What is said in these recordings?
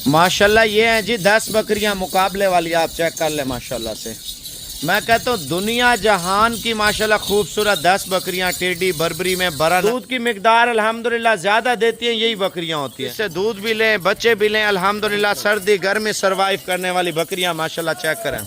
माशाल्लाह ये हैं जी 10 बकरियां मुकाबले वाली, आप चेक कर ले माशाल्लाह से। मैं कहता हूँ दुनिया जहान की माशाल्लाह खूबसूरत 10 बकरियां टेडी बरबरी में बरा। दूध की मिकदार अल्हम्दुलिल्लाह ज्यादा देती हैं, यही बकरियां होती हैं। इससे दूध भी लें, बच्चे भी लें अल्हम्दुलिल्लाह। सर्दी गर्मी सरवाइव करने वाली बकरियां माशाल्लाह, चेक करें।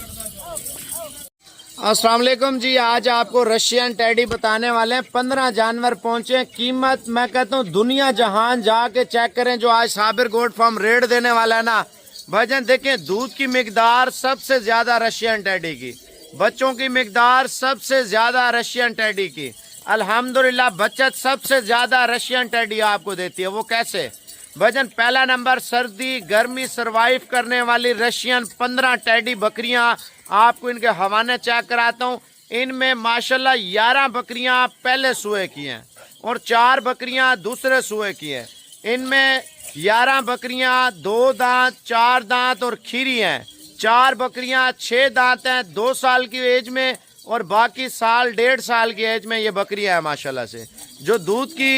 अस्सलाम वालेकुम जी, आज आपको रशियन टेडी बताने वाले हैं। 15 जानवर पहुंचे, कीमत मैं कहता हूँ दुनिया जहान जाके चेक करें। जो आज साबिर गोट फार्म रेट देने वाला है ना भाईजान, देखें दूध की मिकदार सबसे ज्यादा रशियन टेडी की, बच्चों की मिकदार सबसे ज्यादा रशियन टेडी की। अल्हम्दुलिल्लाह बचत सबसे ज्यादा रशियन टेडी आपको देती है। वो कैसे भाईजान? पहला नंबर सर्दी गर्मी सरवाइव करने वाली रशियन 15 टेडी बकरियां आपको इनके हवाने चेक कराता हूँ। इनमें माशाल्लाह 11 बकरियां पहले सुए की हैं और 4 बकरियां दूसरे सुए की हैं। इनमें 11 बकरियां 2 दांत 4 दांत और खीरी हैं। 4 बकरियां 6 दांत हैं 2 साल की एज में, और बाकी साल 1.5 साल की एज में ये बकरियां हैं माशाल्लाह से। जो दूध की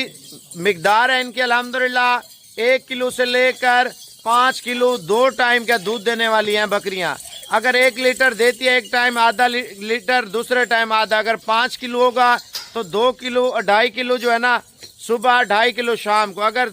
मिकदार है इनकी अल्हम्दुलिल्लाह 1 किलो से लेकर 5 किलो 2 टाइम का दूध देने वाली हैं बकरियां। अगर 1 लीटर देती है एक टाइम, आधा लीटर दूसरे टाइम आधा। अगर 5 किलो होगा तो 2 किलो 2.5 किलो जो है ना सुबह, 2.5 किलो शाम को। अगर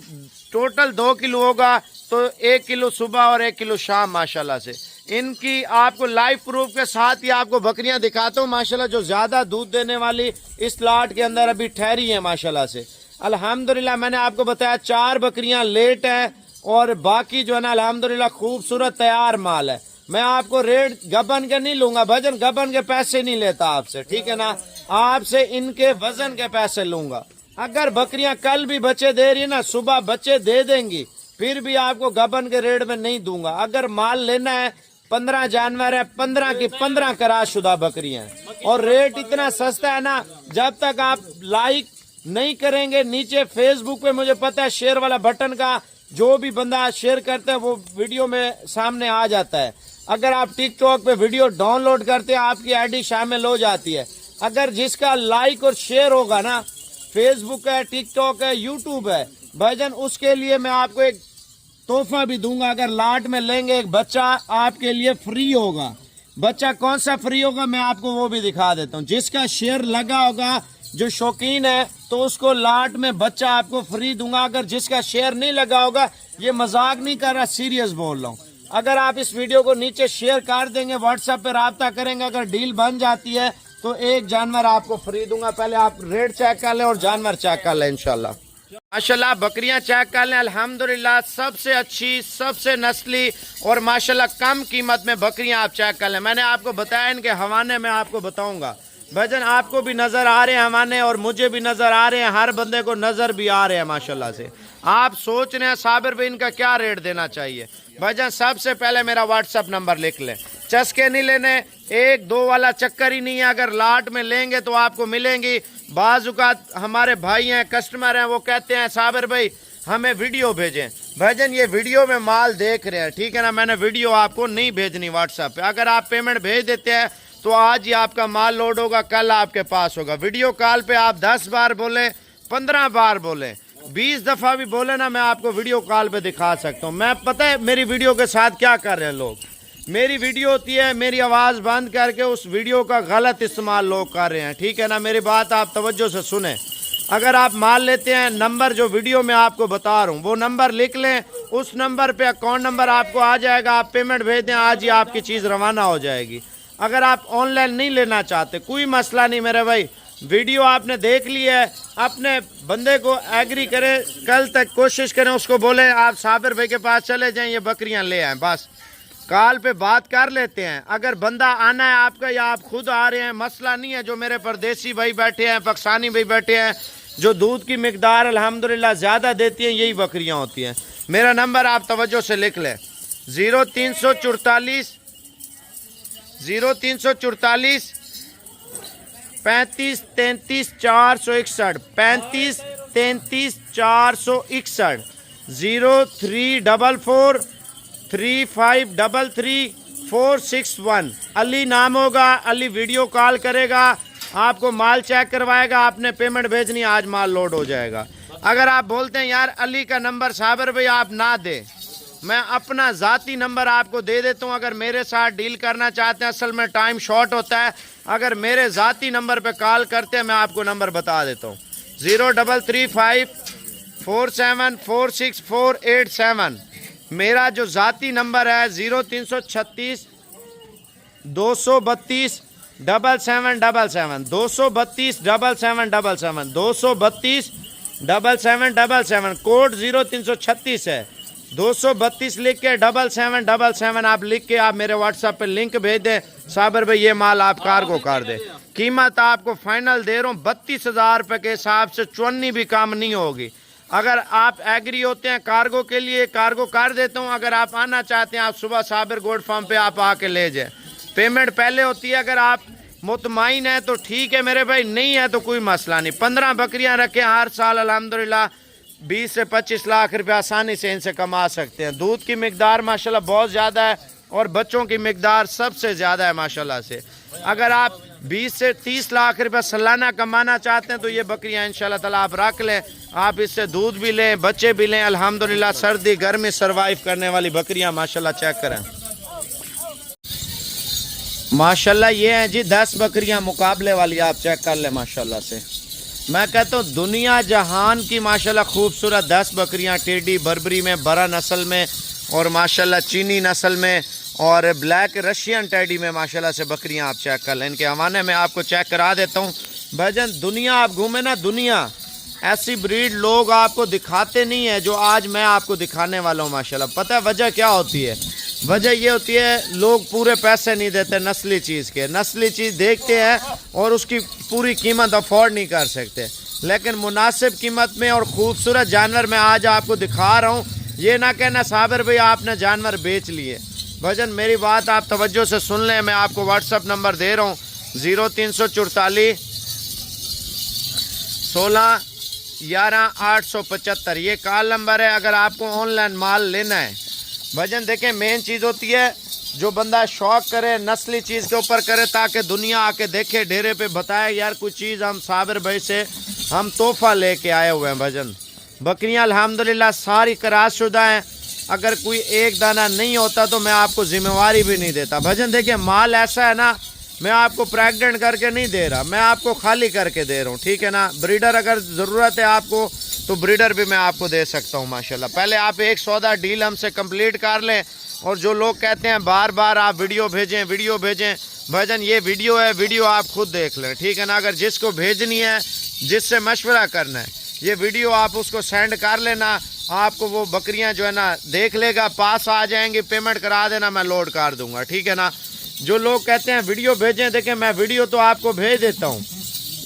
टोटल 2 किलो होगा तो 1 किलो सुबह और 1 किलो शाम माशाल्लाह से। इनकी आपको लाइव प्रूफ के साथ ही आपको बकरियां दिखाता हूँ माशाल्लाह, जो ज्यादा दूध देने वाली इस लाट के अंदर अभी ठहरी है माशाल्लाह से। अल्हम्दुलिल्लाह मैंने आपको बताया 4 बकरियां लेट है और बाकी जो है ना अल्हम्दुलिल्लाह खूबसूरत तैयार माल है। मैं आपको रेट गबन के नहीं लूंगा भजन, गबन के पैसे नहीं लेता आपसे, ठीक है ना। आपसे इनके वजन के पैसे लूंगा। अगर बकरियां कल भी बच्चे दे रही है ना, सुबह बच्चे दे देंगी, फिर भी आपको गबन के रेट में नहीं दूंगा। अगर माल लेना है 15 जानवर है, 15 की 15 करारशुदा बकरियां हैं। और रेट इतना सस्ता है ना, जब तक आप लाइक नहीं करेंगे नीचे फेसबुक पे, मुझे पता है शेयर वाला बटन का जो भी बंदा शेयर करता है वो वीडियो में सामने आ जाता है। अगर आप टिकटॉक पे वीडियो डाउनलोड करते हैं आपकी आईडी शामिल हो जाती है। अगर जिसका लाइक और शेयर होगा ना, फेसबुक है, टिकटॉक है, यूट्यूब है भाईजान, उसके लिए मैं आपको एक तोहफा भी दूंगा। अगर लाट में लेंगे एक बच्चा आपके लिए फ्री होगा। बच्चा कौन सा फ्री होगा मैं आपको वो भी दिखा देता हूँ। जिसका शेयर लगा होगा, जो शौकीन है, तो उसको लाट में बच्चा आपको फ्री दूंगा। अगर जिसका शेयर नहीं लगा होगा, ये मजाक नहीं कर रहा, सीरियस बोल रहा हूँ। अगर आप इस वीडियो को नीचे शेयर कर देंगे, व्हाट्सएप पे राब्ता करेंगे, अगर डील बन जाती है तो एक जानवर आपको फ्री दूंगा। पहले आप रेट चेक कर लें और जानवर चेक कर लें इंशाल्लाह। माशाल्लाह बकरियां चेक कर लें, अल्हम्दुलिल्लाह सबसे अच्छी, सबसे नस्ली और माशाल्लाह कम कीमत में बकरियां आप चेक कर लें। मैंने आपको बताया, इनके हवाने में आपको बताऊंगा भाईजान। आपको भी नजर आ रहे हैं हवाने और मुझे भी नजर आ रहे हैं, हर बंदे को नजर भी आ रहे हैं माशाल्लाह से। आप सोच रहे हैं साबिर भाई इनका क्या रेट देना चाहिए भाईजान? सबसे पहले मेरा व्हाट्सएप नंबर लिख लें। चस्के नहीं लेने, 1-2 वाला चक्कर ही नहीं है। अगर लाट में लेंगे तो आपको मिलेंगी। बाजुकात हमारे भाई हैं, कस्टमर हैं, वो कहते हैं साबिर भाई हमें वीडियो भेजें। भाईजान ये वीडियो में माल देख रहे हैं, ठीक है ना। मैंने वीडियो आपको नहीं भेजनी व्हाट्सएप पे। अगर आप पेमेंट भेज देते हैं तो आज ही आपका माल लोड होगा, कल आपके पास होगा। वीडियो कॉल पे आप 10 बार बोले, 15 बार बोले, 20 दफा भी बोले ना, मैं आपको वीडियो कॉल पे दिखा सकता हूँ। मैं पता है मेरी वीडियो के साथ क्या कर रहे हैं लोग। मेरी वीडियो होती है, मेरी आवाज बंद करके उस वीडियो का गलत इस्तेमाल लोग कर रहे हैं, ठीक है ना। मेरी बात आप तवज्जो से सुने। अगर आप माल लेते हैं, नंबर जो वीडियो में आपको बता रहा हूँ वो नंबर लिख लें। उस नंबर पे अकाउंट नंबर आपको आ जाएगा, आप पेमेंट भेज दें, आज ही आपकी चीज रवाना हो जाएगी। अगर आप ऑनलाइन नहीं लेना चाहते, कोई मसला नहीं मेरे भाई। वीडियो आपने देख ली है, अपने बंदे को एग्री करें, कल तक कोशिश करें, उसको बोले आप साबिर भाई के पास चले जाएं, ये बकरियां ले आएं। बस कॉल पे बात कर लेते हैं। अगर बंदा आना है आपका या आप खुद आ रहे हैं, मसला नहीं है। जो मेरे परदेसी भाई बैठे हैं, पाकिस्तानी भाई बैठे हैं, जो दूध की मिकदार अल्हम्दुलिल्लाह ज़्यादा देती हैं, यही बकरियां होती हैं। मेरा नंबर आप तवज्जो से लिख लें, 0344 35 33 461 35 33 461 0344 3533 461। अली नाम होगा, अली वीडियो कॉल करेगा, आपको माल चेक करवाएगा, आपने पेमेंट भेजनी, आज माल लोड हो जाएगा। अगर आप बोलते हैं यार अली का नंबर साबिर भाई आप ना दें, میں اپنا ذاتی نمبر آپ کو دے دیتا ہوں، اگر میرے ساتھ ڈیل کرنا چاہتے ہیں، اصل میں ٹائم شارٹ ہوتا ہے، اگر میرے ذاتی نمبر پہ کال کرتے ہیں میں آپ کو نمبر بتا دیتا ہوں 0335474647 میرا جو ذاتی نمبر ہے 0336 232 7777 232 7777 232 7777 کوڈ 0336 ہے، 232 لکھ کے 7777 آپ لکھ کے آپ میرے واٹس ایپ پہ لنک بھیج دیں، صابر بھائی یہ مال آپ کارگو کر دیں، قیمت آپ کو فائنل دے رہا ہوں 32,000 روپے کے حساب سے، 54 بھی کام نہیں ہوگی۔ اگر آپ ایگری ہوتے ہیں کارگو کے لیے کارگو کر دیتا ہوں، اگر آپ آنا چاہتے ہیں آپ صبح صابر گوڈ فارم پہ آپ آ کے لے جائیں، پیمنٹ پہلے ہوتی ہے، اگر آپ مطمئن ہیں تو ٹھیک ہے میرے بھائی، نہیں ہے تو کوئی مسئلہ نہیں۔ 15 بکریاں رکھیں ہر سال الحمدللہ 20 سے 25 لاکھ روپے آسانی سے ان سے کما سکتے ہیں۔ دودھ کی مقدار ماشاءاللہ بہت زیادہ ہے اور بچوں کی مقدار سب سے زیادہ ہے ماشاءاللہ سے۔ اگر آپ 20 سے 30 لاکھ روپے سالانہ کمانا چاہتے ہیں تو یہ بکریاں انشاءاللہ تعالیٰ آپ رکھ لیں، آپ اس سے دودھ بھی لیں، بچے بھی لیں، الحمدللہ سردی گرمی سروائیو کرنے والی بکریاں ماشاءاللہ چیک کریں ماشاءاللہ۔ یہ ہیں جی 10 بکریاں مقابلے والی، آپ چیک کر لیں ماشاءاللہ سے۔ میں کہتا ہوں دنیا جہان کی ماشاءاللہ خوبصورت 10 بکریاں، ٹیڈی بربری میں، برا نسل میں، اور ماشاءاللہ چینی نسل میں، اور بلیک رشین ٹیڈی میں ماشاءاللہ سے بکریاں آپ چیک کر لیں۔ ان کے حوالے میں آپ کو چیک کرا دیتا ہوں بھجن، دنیا آپ گھومیں نا، دنیا ایسی بریڈ لوگ آپ کو دکھاتے نہیں ہیں جو آج میں آپ کو دکھانے والا ہوں ماشاءاللہ۔ پتہ ہے وجہ کیا ہوتی ہے؟ وجہ یہ ہوتی ہے لوگ پورے پیسے نہیں دیتے نسلی چیز کے، نسلی چیز دیکھتے ہیں اور اس کی پوری قیمت افورڈ نہیں کر سکتے، لیکن مناسب قیمت میں اور خوبصورت جانور میں آج آپ کو دکھا رہا ہوں۔ یہ نہ کہنا صابر بھائی آپ نے جانور بیچ لیے، بھجن میری بات آپ توجہ سے سن لیں، میں آپ کو واٹس ایپ نمبر دے رہا ہوں 0344 16 11 875، یہ کال نمبر ہے اگر آپ کو آن لائن مال لینا ہے۔ بھجن دیکھیں مین چیز ہوتی ہے جو بندہ شوق کرے نسلی چیز کے اوپر کرے تاکہ دنیا آ کے دیکھے، ڈھیرے پہ بتائے یار کوئی چیز ہم صابر بھائی سے ہم تحفہ لے کے آئے ہوئے ہیں۔ بھجن بکریاں الحمدللہ ساری کراس شدہ ہیں، اگر کوئی ایک دانہ نہیں ہوتا تو میں آپ کو ذمہ واری بھی نہیں دیتا۔ بھجن دیکھیں مال ایسا ہے نا، میں آپ کو پریگننٹ کر کے نہیں دے رہا، میں آپ کو خالی کر کے دے رہا ہوں، ٹھیک ہے نا۔ بریڈر اگر ضرورت ہے آپ کو تو بریڈر بھی میں آپ کو دے سکتا ہوں ماشاءاللہ۔ پہلے آپ ایک سودا ڈیل ہم سے کمپلیٹ کر لیں، اور جو لوگ کہتے ہیں بار بار آپ ویڈیو بھیجیں، بھجن یہ ویڈیو ہے، ویڈیو آپ خود دیکھ لیں، ٹھیک ہے نا۔ اگر جس کو بھیجنی ہے، جس سے مشورہ کرنا ہے، یہ ویڈیو آپ اس کو سینڈ کر لینا، آپ کو وہ بکریاں جو ہے نا دیکھ لے گا، پاس آ جائیں گی، پیمنٹ کرا دینا، میں لوڈ کر دوں گا، ٹھیک ہے نا۔ جو لوگ کہتے ہیں ویڈیو بھیجیں، دیکھیں میں ویڈیو تو آپ کو بھیج دیتا ہوں،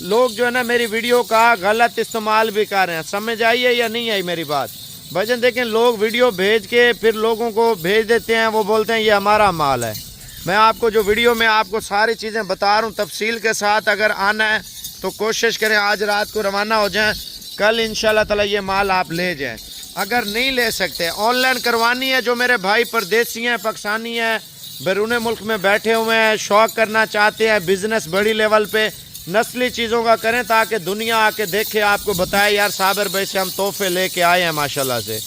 لوگ جو ہے نا میری ویڈیو کا غلط استعمال بھی کر رہے ہیں، سمجھ آئی ہے یا نہیں آئی میری بات؟ بھجن دیکھیں لوگ ویڈیو بھیج کے پھر لوگوں کو بھیج دیتے ہیں، وہ بولتے ہیں یہ ہمارا مال ہے۔ میں آپ کو جو ویڈیو میں آپ کو ساری چیزیں بتا رہا ہوں تفصیل کے ساتھ، اگر آنا ہے تو کوشش کریں آج رات کو روانہ ہو جائیں، کل انشاءاللہ تعالی یہ مال آپ لے جائیں۔ اگر نہیں لے سکتے آن لائن کروانی ہے، جو میرے بھائی پردیسی ہیں، پاکستانی ہیں، بیرون ملک میں بیٹھے ہوئے ہیں، شوق کرنا چاہتے ہیں، بزنس بڑی لیول پہ نسلی چیزوں کا کریں تاکہ دنیا آ کے دیکھے، آپ کو بتائے یار صابر بھائی سے ہم تحفے لے کے آئے ہیں ماشاءاللہ سے۔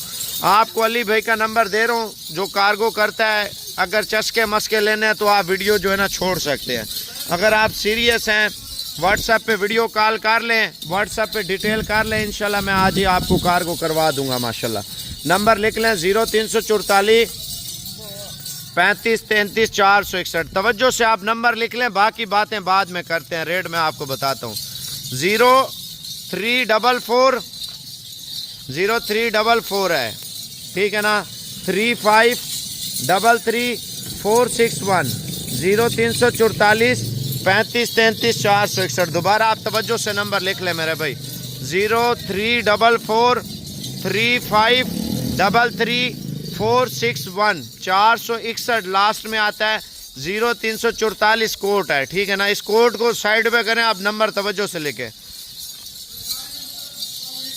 آپ کو علی بھائی کا نمبر دے رہا ہوں جو کارگو کرتا ہے، اگر چسکے مسکے لینے ہیں تو آپ ویڈیو جو ہے نا چھوڑ سکتے ہیں۔ اگر آپ سیریس ہیں واٹس ایپ پہ ویڈیو کال کر لیں، واٹس ایپ پہ ڈیٹیل کر لیں، انشاءاللہ میں آج ہی آپ کو کارگو کروا دوں گا ماشاءاللہ۔ نمبر لکھ لیں 0344 35 33 461، توجہ سے آپ نمبر لکھ لیں، باقی باتیں بعد میں کرتے ہیں، ریٹ میں آپ کو بتاتا ہوں 0344 ہے، ٹھیک ہے نا، 35333461 0344 35 33 461۔ دوبارہ آپ توجہ سے نمبر لکھ لیں میرے بھائی 0344 3533 461 461 لاسٹ میں آتا ہے، 0344 کوٹ ہے، ٹھیک ہے نا۔ اس کوٹ کو سائڈ پہ کریں آپ، نمبر توجہ سے لکھیں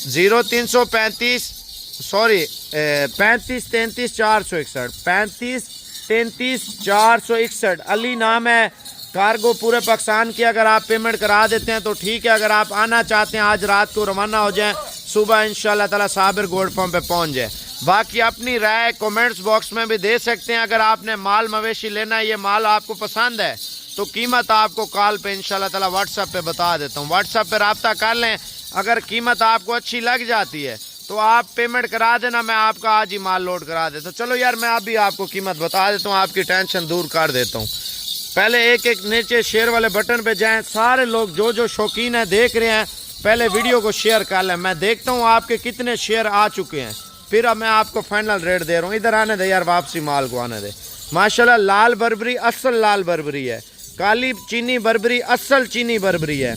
35 33 461 35 33 461 علی نام ہے، کارگو پورے پاکستان کی، اگر آپ پیمنٹ کرا دیتے ہیں تو ٹھیک ہے، اگر آپ آنا چاہتے ہیں آج رات کو روانہ ہو جائیں، صبح انشاءاللہ تعالی صابر گوڈ فارم پہ پہنچ جائے۔ बाकी अपनी राय कमेंट्स बॉक्स में भी दे सकते हैं। अगर आपने माल मवेशी लेना है, ये माल आपको पसंद है तो कीमत आपको कॉल पे इंशाल्लाह ताला व्हाट्सएप पे बता देता हूँ। व्हाट्सएप पे रब्ता कर लें। अगर कीमत आपको अच्छी लग जाती है तो आप पेमेंट करा देना, मैं आपका आज ही माल लोड करा देता हूँ। चलो यार मैं अभी आपको कीमत बता देता हूँ, आपकी टेंशन दूर कर देता हूँ। पहले एक एक नीचे शेयर वाले बटन पे जाएं। सारे लोग जो शौकीन है देख रहे हैं, पहले वीडियो को शेयर कर लें। मैं देखता हूँ आपके कितने शेयर आ चुके हैं, फिर अब मैं आपको फाइनल रेट दे रहा हूँ। इधर आने दे यार, वापसी माल को आने दे। माशाल्लाह लाल बर्बरी असल लाल बर्बरी है, काली चीनी बर्बरी असल चीनी बर्बरी है,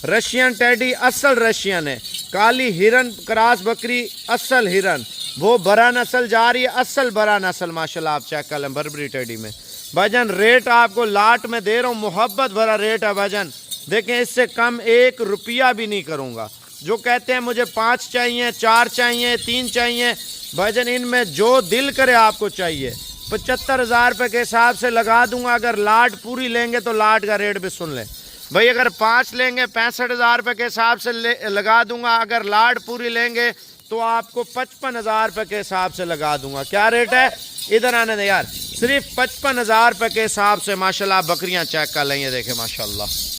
रशियन टैडी असल रशियन है, काली हिरन क्रास बकरी असल हिरन, वो बड़ा नस्ल जा रही है असल बड़ा नस्ल। माशाल्लाह आप चेक कर लें बर्बरी टैडी में। भाईजान रेट आपको लाट में दे रहा हूँ, मोहब्बत भरा रेट है भाईजान। देखें इससे कम 1 रुपया भी नहीं करूँगा। जो कहते हैं मुझे 5 चाहिए, 4 चाहिए, 3 चाहिए, भाईजान इनमें जो दिल करे आपको चाहिए 75,000 रुपये के हिसाब से लगा दूंगा। अगर लाट पूरी लेंगे तो लाट का रेट भी सुन लें भाई। अगर 5 लेंगे 65,000 रुपये के हिसाब से लगा दूंगा। अगर लाट पूरी लेंगे तो आपको 55,000 रुपये के हिसाब से लगा दूंगा। क्या रेट है इधर आने दे यार, सिर्फ 55,000 रुपये के हिसाब से। माशाल्लाह बकरियां चेक कर लें, ये देखें माशाल्लाह।